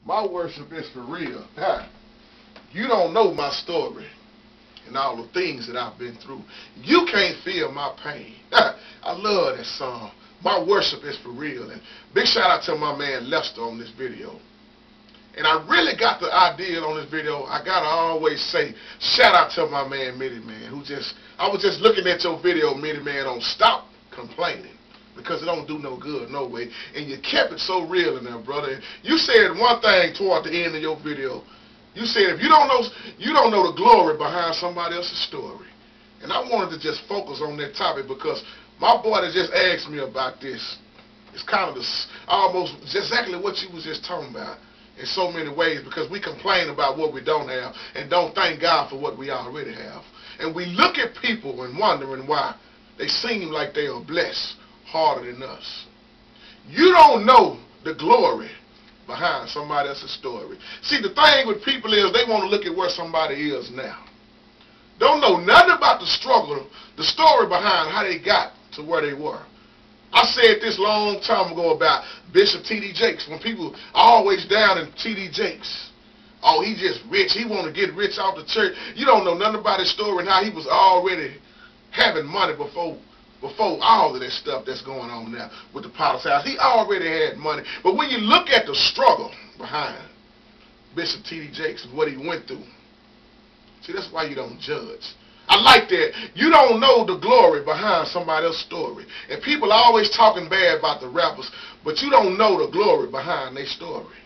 My worship is for real. You don't know my story and all the things that I've been through. You can't feel my pain. I love that song. My worship is for real. And big shout out to my man Lester on this video. And I really got the idea on this video. I gotta always say, shout out to my man Mitty Man, I was just looking at your video, Mitty Man, on Stop Complaining. Because it don't do no good, no way. And you kept it so real in there, brother. And you said one thing toward the end of your video. You said if you don't know the glory behind somebody else's story. And I wanted to just focus on that topic because my boy that just asked me about this. It's kind of almost exactly what you was just talking about in so many ways, because we complain about what we don't have and don't thank God for what we already have. And we look at people and wondering why they seem like they are blessed harder than us. You don't know the glory behind somebody else's story. See, the thing with people is they want to look at where somebody is now. Don't know nothing about the struggle, the story behind how they got to where they were. I said this long time ago about Bishop T.D. Jakes. When people always down in T.D. Jakes, oh, he just rich, he want to get rich off the church. You don't know nothing about his story and how he was already having money before all of that stuff that's going on now with the Potter's House. He already had money. But when you look at the struggle behind Bishop T.D. Jakes and what he went through, see, that's why you don't judge. I like that. You don't know the glory behind somebody else's story. And people are always talking bad about the rappers, but you don't know the glory behind their story.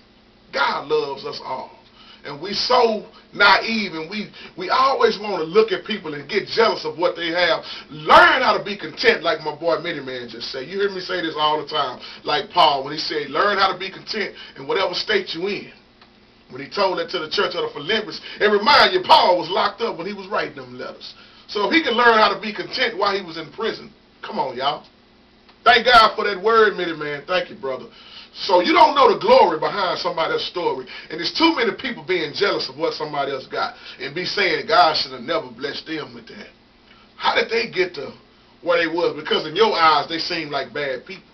God loves us all. And we so naive, and we always want to look at people and get jealous of what they have. Learn how to be content, like my boy Mitty Man just said. You hear me say this all the time, like Paul, when he said, learn how to be content in whatever state you in. When he told that to the church of the Philippians, and remind you, Paul was locked up when he was writing them letters. So if he can learn how to be content while he was in prison, come on, y'all. Thank God for that word, Mitty Man. Thank you, brother. So you don't know the glory behind somebody else's story. And there's too many people being jealous of what somebody else got and be saying God should have never blessed them with that. How did they get to where they was? Because in your eyes, they seem like bad people.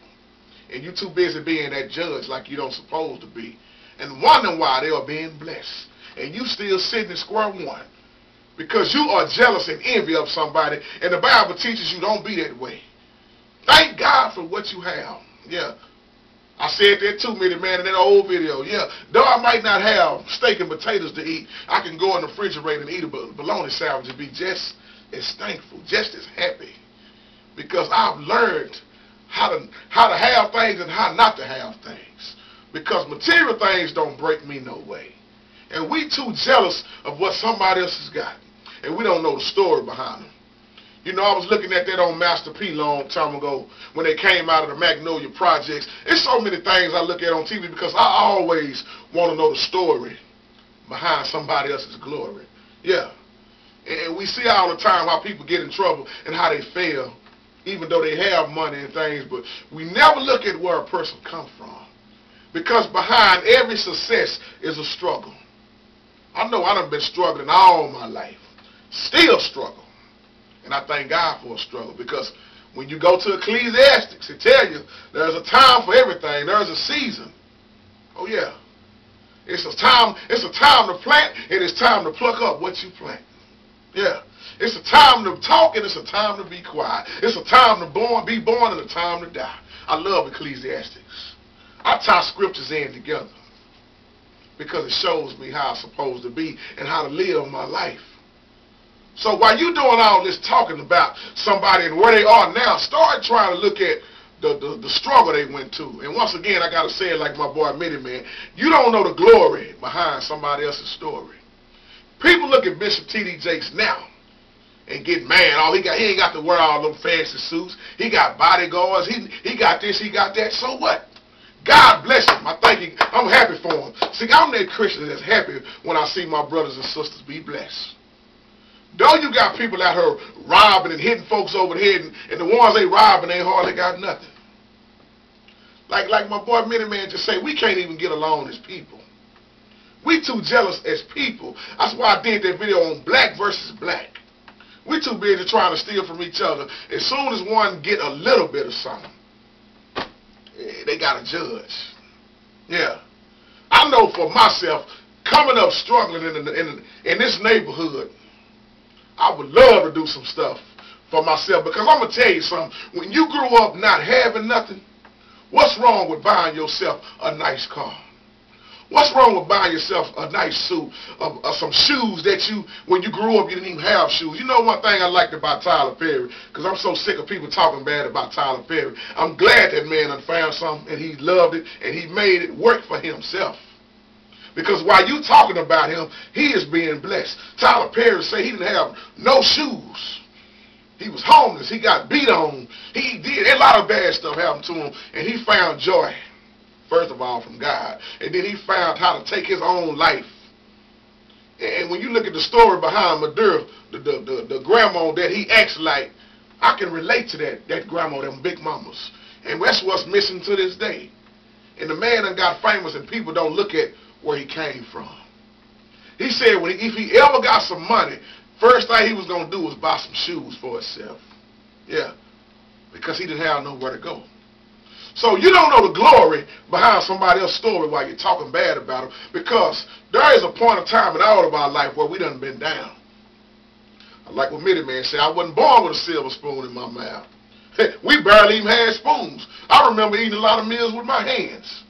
And you're too busy being that judge like you don't supposed to be. And wondering why they are being blessed. And you still sitting at square one. Because you are jealous and envy of somebody. And the Bible teaches you don't be that way. Thank God for what you have. Yeah. I said that too, Mitty Man, in that old video. Yeah, though I might not have steak and potatoes to eat, I can go in the refrigerator and eat a bologna sandwich and be just as thankful, just as happy. Because I've learned how to have things and how not to have things. Because material things don't break me no way. And we too jealous of what somebody else has got. And we don't know the story behind them. You know, I was looking at that on Master P long time ago when they came out of the Magnolia Projects. There's so many things I look at on TV because I always want to know the story behind somebody else's glory. Yeah. And we see all the time how people get in trouble and how they fail, even though they have money and things. But we never look at where a person comes from. Because behind every success is a struggle. I know I done been struggling all my life. Still struggle. And I thank God for a struggle, because when you go to Ecclesiastes, it tells you there's a time for everything. There's a season. Oh yeah. It's a time to plant, and it's time to pluck up what you plant. Yeah. It's a time to talk, and it's a time to be quiet. It's a time to be born and a time to die. I love Ecclesiastes. I tie scriptures in together because it shows me how I'm supposed to be and how to live my life. So while you're doing all this talking about somebody and where they are now, start trying to look at the struggle they went to. And once again, I got to say it like my boy Mitty Man, you don't know the glory behind somebody else's story. People look at Bishop T.D. Jakes now and get mad. Oh, he ain't got to wear all them fancy suits. He got bodyguards. He got this, he got that. So what? God bless him. I'm happy for him. See, I'm that Christian that's happy when I see my brothers and sisters be blessed. Though you got people out here robbing and hitting folks over the head, and the ones they robbing, they hardly got nothing. Like my boy Mitty Man just said, we can't even get along as people. We too jealous as people. That's why I did that video on black versus black. We too busy trying to steal from each other. As soon as one get a little bit of something, they got to judge. Yeah. I know for myself, coming up struggling in this neighborhood, I would love to do some stuff for myself, because I'm going to tell you something. When you grew up not having nothing, what's wrong with buying yourself a nice car? What's wrong with buying yourself a nice suit, some shoes that when you grew up, you didn't even have shoes? You know one thing I liked about Tyler Perry, because I'm so sick of people talking bad about Tyler Perry. I'm glad that man done found something, and he loved it, and he made it work for himself. Because while you talking about him, he is being blessed. Tyler Perry said he didn't have no shoes. He was homeless. He got beat on. He did a lot of bad stuff happened to him, and he found joy. First of all, from God. And then he found how to take his own life. And when you look at the story behind Maduro, the grandma that he acts like, I can relate to that grandma, them big mamas. And that's what's missing to this day. And the man done got famous, and people don't look at where he came from. He said if he ever got some money, first thing he was going to do was buy some shoes for himself. Yeah. Because he didn't have nowhere to go. So you don't know the glory behind somebody else's story while you're talking bad about them, because there is a point of time in all of our life where we done been down. Like what Mitty Man said, I wasn't born with a silver spoon in my mouth. We barely even had spoons. I remember eating a lot of meals with my hands.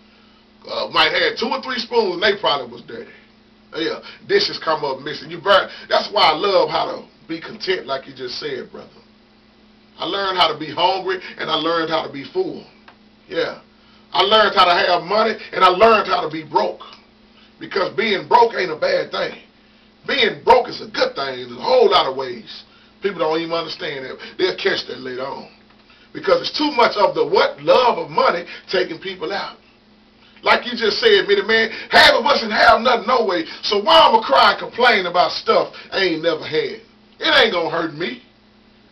Might have 2 or 3 spoons, and they probably was dirty. Yeah, dishes come up missing. That's why I love how to be content, like you just said, brother. I learned how to be hungry, and I learned how to be full. Yeah. I learned how to have money, and I learned how to be broke. Because being broke ain't a bad thing. Being broke is a good thing in a whole lot of ways. People don't even understand that. They'll catch that later on. Because it's too much of the love of money taking people out. Like you just said, Mitty Man, half of us didn't have nothing no way. So why am I crying and complain about stuff I ain't never had? It ain't gonna hurt me.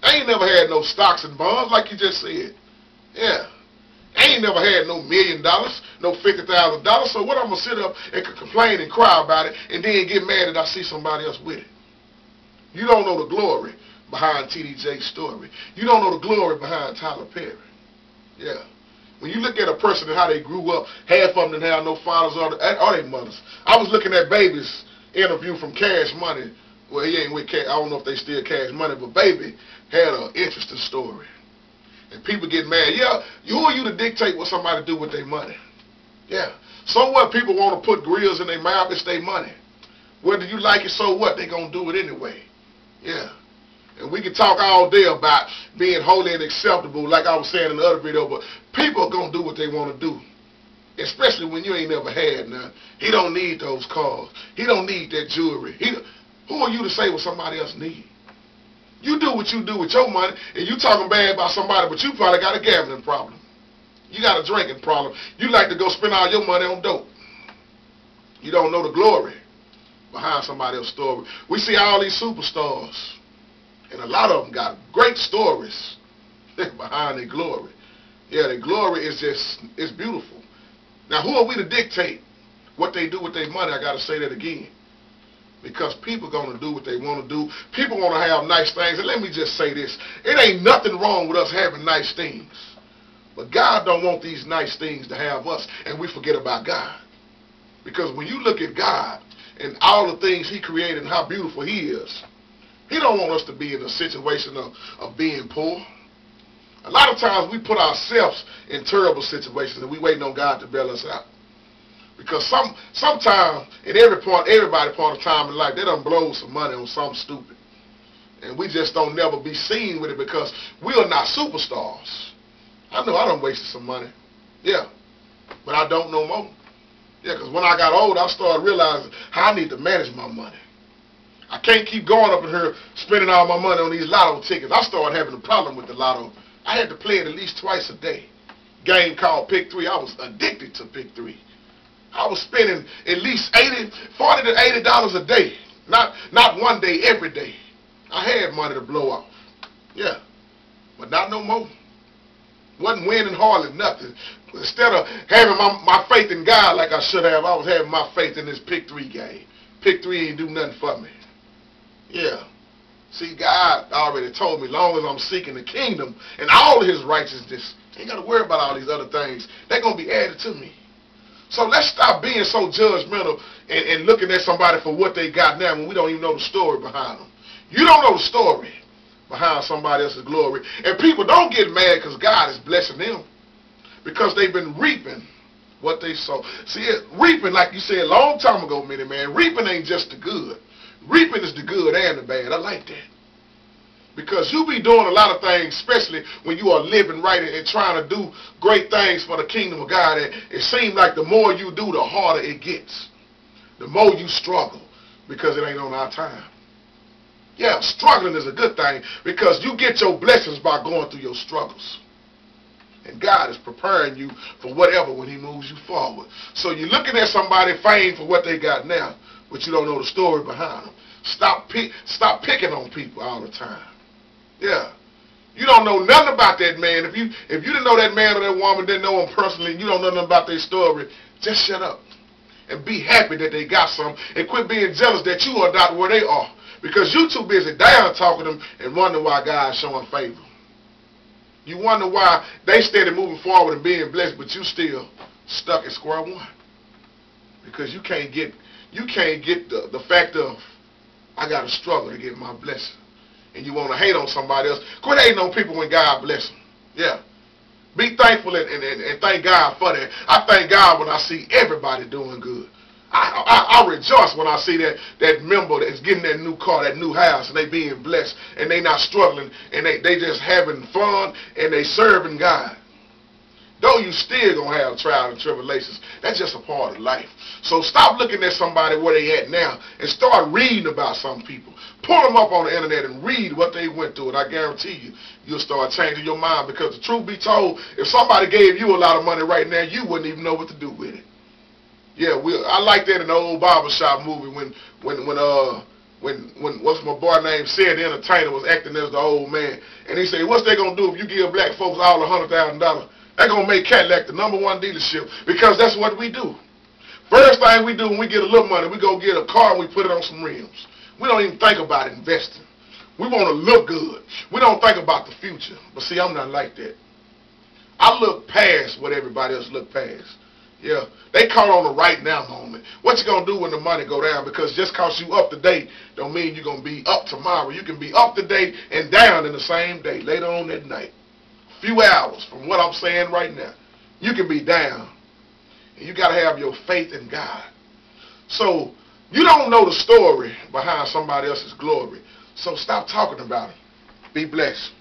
I ain't never had no stocks and bonds like you just said. Yeah. I ain't never had no $1 million, no $50,000, so what I'm going to sit up and complain and cry about it and then get mad that I see somebody else with it? You don't know the glory behind T.D. Jakes' story. You don't know the glory behind Tyler Perry. Yeah. When you look at a person and how they grew up, half of them didn't have no fathers or their mothers. I was looking at Baby's interview from Cash Money. Well, he ain't with Cash. I don't know if they still Cash Money, but Baby had an interesting story. And people get mad. Yeah, who are you to dictate what somebody do with their money? Yeah. So what? People want to put grills in their mouth. It's their money. Whether you like it, so what? They going to do it anyway. Yeah. And we can talk all day about being holy and acceptable, like I was saying in the other video, but people are going to do what they want to do. Especially when you ain't never had none. He don't need those cars. He don't need that jewelry. Who are you to say what somebody else needs? You do what you do with your money, and you talking bad about somebody, but you probably got a gambling problem. You got a drinking problem. You like to go spend all your money on dope. You don't know the glory behind somebody else's story. We see all these superstars, and a lot of them got great stories behind their glory. Yeah, their glory is it's beautiful. Now, who are we to dictate what they do with their money? I got to say that again. Because people going to do what they want to do. People want to have nice things. And let me just say this. It ain't nothing wrong with us having nice things. But God don't want these nice things to have us, and we forget about God. Because when you look at God and all the things He created and how beautiful He is, He don't want us to be in a situation of being poor. A lot of times we put ourselves in terrible situations and we waiting on God to bail us out. Because sometimes in everybody point of time in life, they done blow some money on something stupid. And we just don't never be seen with it because we are not superstars. I know I done wasted some money. Yeah. But I don't no more. Yeah, because when I got old, I started realizing how I need to manage my money. I can't keep going up in here spending all my money on these lotto tickets. I started having a problem with the lotto. I had to play it at least twice a day. Game called Pick 3. I was addicted to Pick 3. I was spending at least $40 to $80 a day. Not one day, every day. I had money to blow off. Yeah. But not no more. Wasn't winning hardly nothing. Instead of having my faith in God like I should have, I was having my faith in this Pick 3 game. Pick 3 ain't do nothing for me. Yeah. See, God already told me, long as I'm seeking the kingdom and all His righteousness, I ain't got to worry about all these other things. They're going to be added to me. So let's stop being so judgmental and looking at somebody for what they got now when we don't even know the story behind them. You don't know the story behind somebody else's glory. And people don't get mad because God is blessing them, because they've been reaping what they sow. See, reaping, like you said a long time ago, man, reaping ain't just the good. Reaping is the good and the bad. I like that. Because you be doing a lot of things, especially when you are living right and trying to do great things for the kingdom of God. And it seems like the more you do, the harder it gets. The more you struggle, because it ain't on our time. Yeah, struggling is a good thing, because you get your blessings by going through your struggles. And God is preparing you for whatever when he moves you forward. So you're looking at somebody famed for what they got now, but you don't know the story behind them. Stop picking on people all the time. Yeah. You don't know nothing about that man. If you didn't know that man or that woman, didn't know him personally, and you don't know nothing about their story, just shut up. And be happy that they got some, and quit being jealous that you are not where they are. Because you too busy down talking them and wonder why God's showing favor. You wonder why they steady moving forward and being blessed, but you still stuck at square one. Because you can't get the fact of, I got to struggle to get my blessing. And you want to hate on somebody else. Quit hating on people when God bless them. Yeah. Be thankful and thank God for that. I thank God when I see everybody doing good. I rejoice when I see that member that's getting that new car, that new house, and they being blessed, and they not struggling, and they just having fun, and they serving God. Though you still going to have trials and tribulations, that's just a part of life. So stop looking at somebody where they at now and start reading about some people. Pull them up on the internet and read what they went through, and I guarantee you, you'll start changing your mind, because the truth be told, if somebody gave you a lot of money right now, you wouldn't even know what to do with it. Yeah, I like that in the old barbershop movie when what's my boy named Sid the Entertainer was acting as the old man, and he said, what's they gonna do if you give black folks all $100,000? They're gonna make Cadillac the #1 dealership, because that's what we do. First thing we do when we get a little money, we go get a car and we put it on some rims. We don't even think about investing. We want to look good. We don't think about the future. But see, I'm not like that. I look past what everybody else look past. Yeah, they caught on the right now moment. What you going to do when the money go down? Because just because you up to date don't mean you're going to be up tomorrow. You can be up to date and down in the same day, later on that night. A few hours from what I'm saying right now. You can be down. And you got to have your faith in God. So you don't know the story behind somebody else's glory. So stop talking about it. Be blessed.